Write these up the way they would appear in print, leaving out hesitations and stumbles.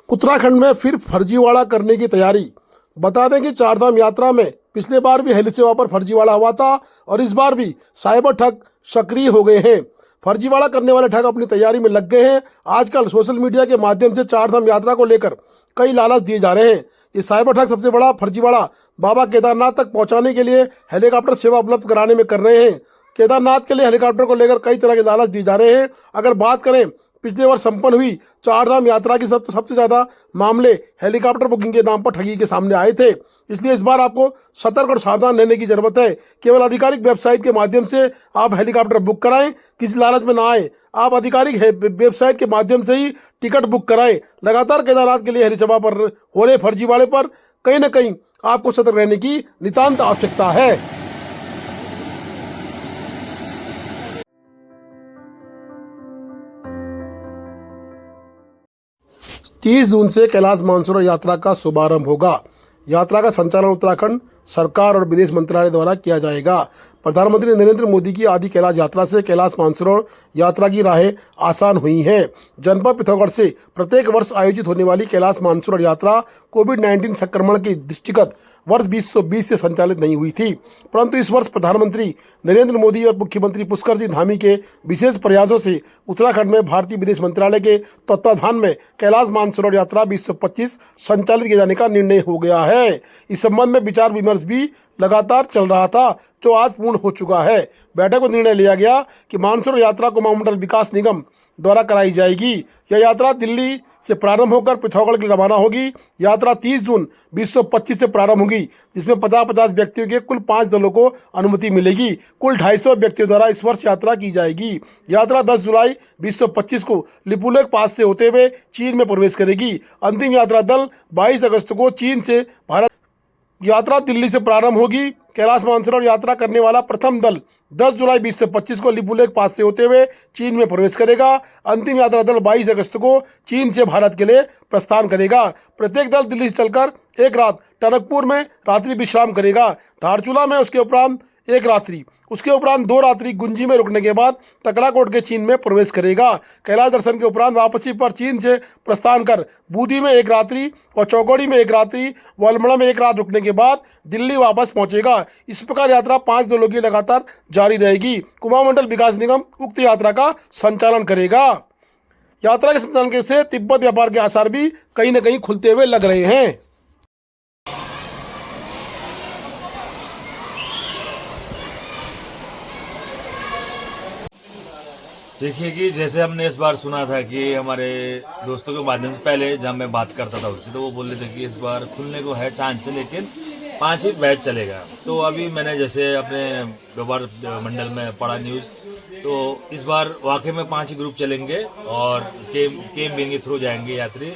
उत्तराखंड में फिर फर्जीवाड़ा करने की तैयारी। बता दें कि चारधाम यात्रा में पिछले बार भी हेली सेवा पर फर्जीवाड़ा हुआ था और इस बार भी साइबर ठग सक्रिय हो गए हैं। फर्जीवाड़ा करने वाले ठग अपनी तैयारी में लग गए हैं। आजकल सोशल मीडिया के माध्यम से चारधाम यात्रा को लेकर कई लालच दिए जा रहे हैं। ये साइबर ठग सबसे बड़ा फर्जीवाड़ा बाबा केदारनाथ तक पहुंचाने के लिए हेलीकॉप्टर सेवा उपलब्ध कराने में कर रहे हैं। केदारनाथ के लिए हेलीकॉप्टर को लेकर कई तरह के लालच दिए जा रहे हैं। अगर बात करें पिछले वर्ष संपन्न हुई चारधाम यात्रा की सबसे ज़्यादा मामले हेलीकॉप्टर बुकिंग के नाम पर ठगी के सामने आए थे। इसलिए इस बार आपको सतर्क और सावधान रहने की जरूरत है। केवल आधिकारिक वेबसाइट के माध्यम से आप हेलीकॉप्टर बुक कराएं, किसी लालच में ना आए। आप आधिकारिक वेबसाइट के माध्यम से ही टिकट बुक कराएं। लगातार केदारनाथ के लिए हेली सेवा पर हो रहे फर्जीवाड़े पर कहीं ना कहीं आपको सतर्क रहने की नितांत आवश्यकता है। 30 जून से कैलाश मानसरोवर यात्रा का शुभारंभ होगा। यात्रा का संचालन उत्तराखंड सरकार और विदेश मंत्रालय द्वारा किया जाएगा। प्रधानमंत्री नरेंद्र मोदी की आदि कैलाश यात्रा से कैलाश मानसरोवर यात्रा की राहें आसान हुई हैं। जनपद पिथौरागढ़ से प्रत्येक वर्ष आयोजित होने वाली कैलाश मानसरोवर यात्रा कोविड-19 संक्रमण के दृष्टिगत वर्ष 2020 से संचालित नहीं हुई थी, परंतु इस वर्ष प्रधानमंत्री नरेंद्र मोदी और मुख्यमंत्री पुष्कर सिंह धामी के विशेष प्रयासों से उत्तराखंड में भारतीय विदेश मंत्रालय के तत्वाधान में कैलाश मानसरोवर यात्रा 2025 संचालित किए जाने का निर्णय हो गया है। इस संबंध में विचार विमर्श भी लगातार चल रहा था, जो आज पूर्ण हो चुका है। बैठक में निर्णय लिया गया कि मानसरोवर यात्रा को महामंडल विकास निगम द्वारा कराई जाएगी। यह यात्रा दिल्ली से प्रारंभ होकर पिथौरागढ़ के लिए रवाना होगी। यात्रा 30 जून 2025 से प्रारंभ होगी, जिसमें 50-50 व्यक्तियों के कुल 5 दलों को अनुमति मिलेगी। कुल 250 व्यक्तियों द्वारा इस वर्ष यात्रा की जाएगी। यात्रा 10 जुलाई 2025 को लिपुलेख पास से होते हुए चीन में प्रवेश करेगी। अंतिम यात्रा दल 22 अगस्त को चीन से भारत यात्रा दिल्ली से प्रारंभ होगी। कैलाश मानसरोवर यात्रा करने वाला प्रथम दल 10 जुलाई 2025 को लिपुलेख पास से होते हुए चीन में प्रवेश करेगा। अंतिम यात्रा दल 22 अगस्त को चीन से भारत के लिए प्रस्थान करेगा। प्रत्येक दल दिल्ली से चलकर एक रात टनकपुर में रात्रि विश्राम करेगा। धारचूला में उसके उपरांत एक रात्रि, उसके उपरांत 2 रात्रि गुंजी में रुकने के बाद तकराकोट के चीन में प्रवेश करेगा। कैलाश दर्शन के उपरांत वापसी पर चीन से प्रस्थान कर बूंदी में एक रात्रि और चौगोड़ी में एक रात्रि व अल्मोड़ा में एक रात रुकने के बाद दिल्ली वापस पहुंचेगा। इस प्रकार यात्रा 5 दिनों की लगातार जारी रहेगी। कुमाऊं मंडल विकास निगम उक्त यात्रा का संचालन करेगा। यात्रा के संचालन से तिब्बत व्यापार के आसार भी कहीं न कहीं खुलते हुए लग रहे हैं। देखिए कि जैसे हमने इस बार सुना था कि हमारे दोस्तों के माध्यम से, पहले जब मैं बात करता था उनसे, तो वो बोल रहे थे कि इस बार खुलने को है चांस, लेकिन 5 ही बैच चलेगा। तो अभी मैंने जैसे अपने व्यापार मंडल में पढ़ा न्यूज़, तो इस बार वाकई में 5 ही ग्रुप चलेंगे और केम बिन के थ्रू जाएंगे यात्री,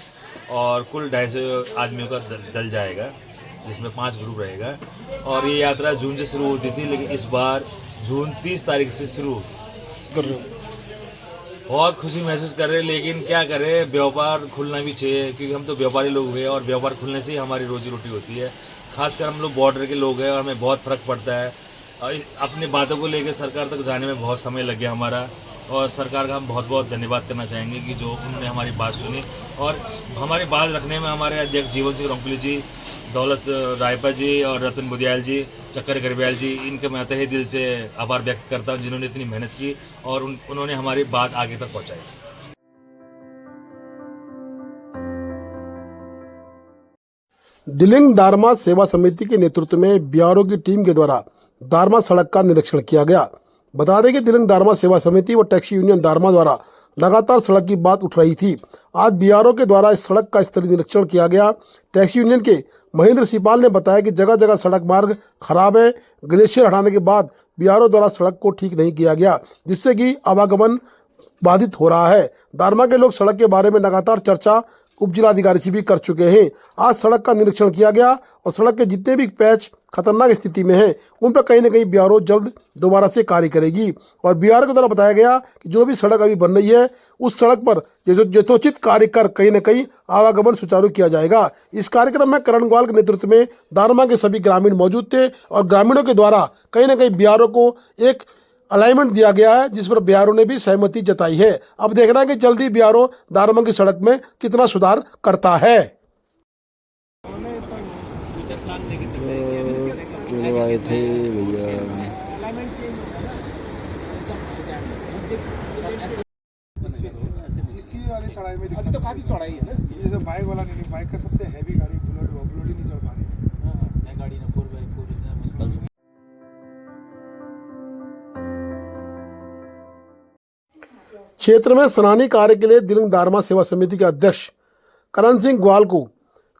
और कुल 250 आदमियों का दल जाएगा, जिसमें 5 ग्रुप रहेगा। और ये यात्रा जून से शुरू होती थी, लेकिन इस बार जून 30 तारीख से शुरू कर रहे हो। बहुत खुशी महसूस कर रहे हैं, लेकिन क्या करें, व्यापार खुलना भी चाहिए, क्योंकि हम तो व्यापारी लोग हैं और व्यापार खुलने से ही हमारी रोजी रोटी होती है। खासकर हम लोग बॉर्डर के लोग हैं और हमें बहुत फ़र्क पड़ता है। अपनी बातों को लेकर सरकार तक जाने में बहुत समय लग गया हमारा, और सरकार का हम बहुत बहुत धन्यवाद करना चाहेंगे कि जो उन्होंने हमारी बात सुनी और हमारी बात रखने में हमारे अध्यक्ष जीवन सिंह रोंगपली जी, दौलत रायपा जी और रतन बुदियाल जी, चक्कर गरब्याल जी, इनके मैं तहे दिल से आभार व्यक्त करता हूँ, जिन्होंने इतनी मेहनत की और उन्होंने हमारी बात आगे तक पहुँचाई। दिलिंग दारमा सेवा समिति के नेतृत्व में बीआरओ की टीम के द्वारा दारमा सड़क का निरीक्षण किया गया। बता दें कि दिलिंग दारमा सेवा समिति व टैक्सी यूनियन दारमा द्वारा लगातार सड़क की बात उठ रही थी। आज बीआरओ के द्वारा इस सड़क का स्थलीय निरीक्षण किया गया। टैक्सी यूनियन के महेंद्र सिपाल ने बताया कि जगह जगह सड़क मार्ग खराब है। ग्लेशियर हटाने के बाद बीआरओ द्वारा सड़क को ठीक नहीं किया गया, जिससे कि आवागमन बाधित हो रहा है। दारमा के लोग सड़क के बारे में लगातार चर्चा उप जिलाधिकारी से भी कर चुके हैं। आज सड़क का निरीक्षण किया गया और सड़क के जितने भी पैच खतरनाक स्थिति में हैं, उन पर कहीं न कहीं बीआरओ जल्द दोबारा से कार्य करेगी। और बीआरओ के द्वारा बताया गया कि जो भी सड़क अभी बन रही है, उस सड़क पर यथोचित कार्य कर कहीं न कहीं आवागमन सुचारू किया जाएगा। इस कार्यक्रम में करण ग्वाल के नेतृत्व में दारमा के सभी ग्रामीण मौजूद थे और ग्रामीणों के द्वारा कहीं न कहीं बीआरओ को एक अलाइनमेंट दिया गया है, जिस पर बीआरओ ने भी सहमति जताई है। अब देखना है कि जल्दी बीआरओ दारमंग की सड़क में कितना सुधार करता है। जो आए थे भैया इसी वाली चढ़ाई में दिक्कत तो काफी चढ़ाई है ना, जैसे बाइक वाला नहीं, बाइक का सबसे हैवी गाड़ी बुलेट ही नहीं चढ़ पा रही है। गाड़ी ना 4x4 मुश्किल। क्षेत्र में सराहनीय कार्य के लिए दिलंग दारमा सेवा समिति के अध्यक्ष करण सिंह ग्वाल को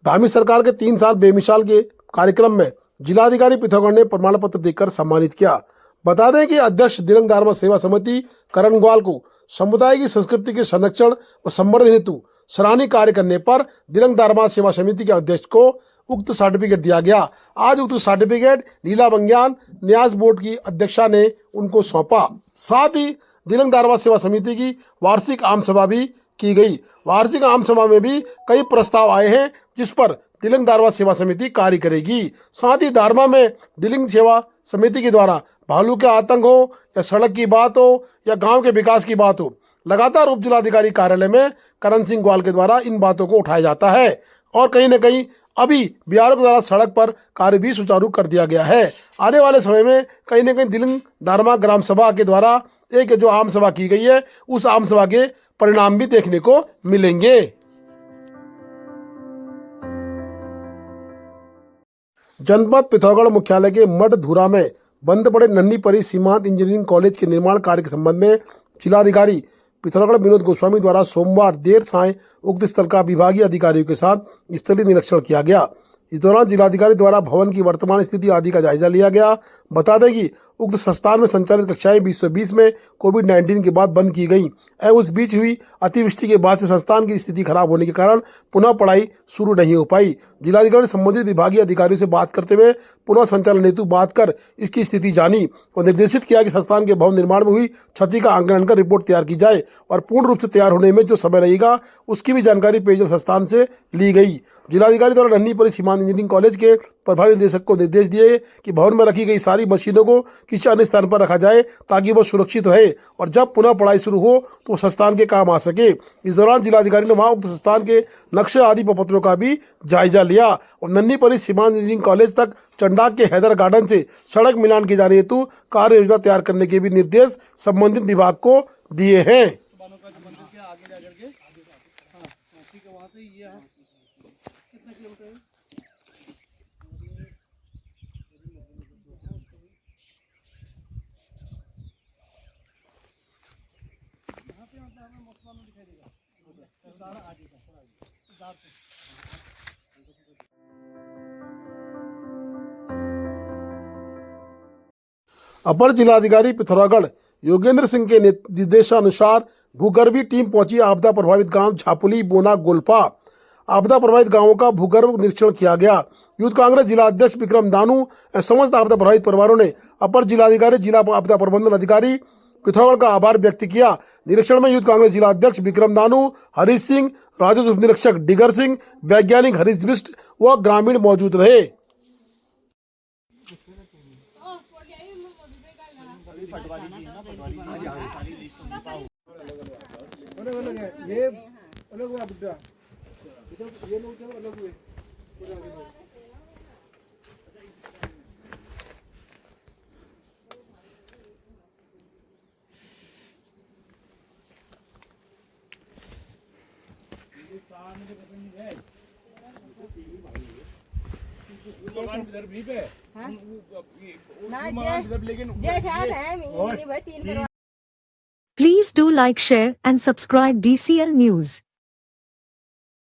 धामी सरकार के 3 साल बेमिसाल के कार्यक्रम में जिलाधिकारी पिथौरागढ़ ने प्रमाण पत्र देकर सम्मानित किया। बता दें कि अध्यक्ष दिलंग दारमा सेवा समिति करण ग्वाल को समुदाय की संस्कृति के संरक्षण व संवर्धन हेतु सराहनीय कार्य करने पर दिलंग दारमा सेवा समिति के अध्यक्ष को उक्त सर्टिफिकेट दिया गया। आज उक्त सर्टिफिकेट नीला बंग्यान न्यास बोर्ड की अध्यक्षा ने उनको सौंपा। साथ ही दिलंग दारमा सेवा समिति की वार्षिक आम सभा भी की गई। वार्षिक आम सभा में भी कई प्रस्ताव आए हैं, जिस पर दिलंग दारमा सेवा समिति कार्य करेगी। साथ ही दारमा में दिलंग सेवा समिति के द्वारा भालू के आतंक हो या सड़क की बात हो या गांव के विकास की बात हो, लगातार उप जिलाधिकारी कार्यालय में करण सिंह ग्वाल के द्वारा इन बातों को उठाया जाता है और कहीं न कहीं अभी बीआरओ के द्वारा सड़क पर कार्य भी सुचारू कर दिया गया है। आने वाले समय में कहीं न कहीं दिलंग दारमा ग्राम सभा के द्वारा एक जो आम सभा की गई है, उस आम सभा के परिणाम भी देखने को मिलेंगे। जनपद पिथौरागढ़ मुख्यालय के मठधुरा में बंद पड़े नन्ही परी सीमांत इंजीनियरिंग कॉलेज के निर्माण कार्य के संबंध में जिलाधिकारी पिथौरागढ़ विनोद गोस्वामी द्वारा सोमवार देर सायं उक्त स्थल का विभागीय अधिकारियों के साथ स्थलीय निरीक्षण किया गया। इस दौरान जिलाधिकारी द्वारा भवन की वर्तमान स्थिति आदि का जायजा लिया गया। बता दें कि उक्त संस्थान में संचालित कक्षाएं 2020 में कोविड-19 के बाद बंद की गई एवं उस बीच हुई अतिवृष्टि के बाद से संस्थान की स्थिति खराब होने के कारण पुनः पढ़ाई शुरू नहीं हो पाई। जिलाधिकारी ने संबंधित विभागीय अधिकारियों से बात करते हुए पुनः संचालन हेतु बात कर इसकी स्थिति जानी और निर्देशित किया कि संस्थान के भवन निर्माण में हुई क्षति का आंकलन कर रिपोर्ट तैयार की जाए और पूर्ण रूप से तैयार होने में जो समय लगेगा उसकी भी जानकारी पेयजल संस्थान से ली गई। जिलाधिकारी द्वारा नन्ही परी सीमांत इंजीनियरिंग कॉलेज के प्रभारी निदेशक को निर्देश दिए कि भवन में रखी गई सारी मशीनों को किसी अन्य स्थान पर रखा जाए ताकि वह सुरक्षित रहे और जब पुनः पढ़ाई शुरू हो तो संस्थान के काम आ सके। इस दौरान जिलाधिकारी ने वहां उक्त संस्थान के नक्शे आदि प्रपत्रों का भी जायजा लिया और नन्ही परी सीमांत इंजीनियरिंग कॉलेज तक चंडाक के हैदर गार्डन से सड़क मिलान किए जाने हेतु कार्य योजना तैयार करने के भी निर्देश संबंधित विभाग को दिए हैं। अपर जिलाधिकारी पिथौरागढ़ योगेंद्र सिंह के निर्देशानुसार भूगर्भीय टीम पहुंची आपदा प्रभावित गांव झापुली बोना गोल्फा। आपदा प्रभावित गांवों का भूगर्भ निरीक्षण किया गया। यूथ कांग्रेस जिला अध्यक्ष विक्रम दानू एवं समस्त आपदा प्रभावित परिवारों ने अपर जिलाधिकारी जिला आपदा प्रबंधन अधिकारी पिथौरागढ़ का आभार व्यक्त किया। निरीक्षण में यूथ कांग्रेस जिला अध्यक्ष विक्रम दानू, हरीश सिंह, राजस्व उप निरीक्षक डिगर सिंह, वैज्ञानिक हरीश बिष्ट व ग्रामीण मौजूद रहे। ये अलग हुआ बुड्ढा, ये लोग जो अलग हुए Please do like, share and subscribe DCL News.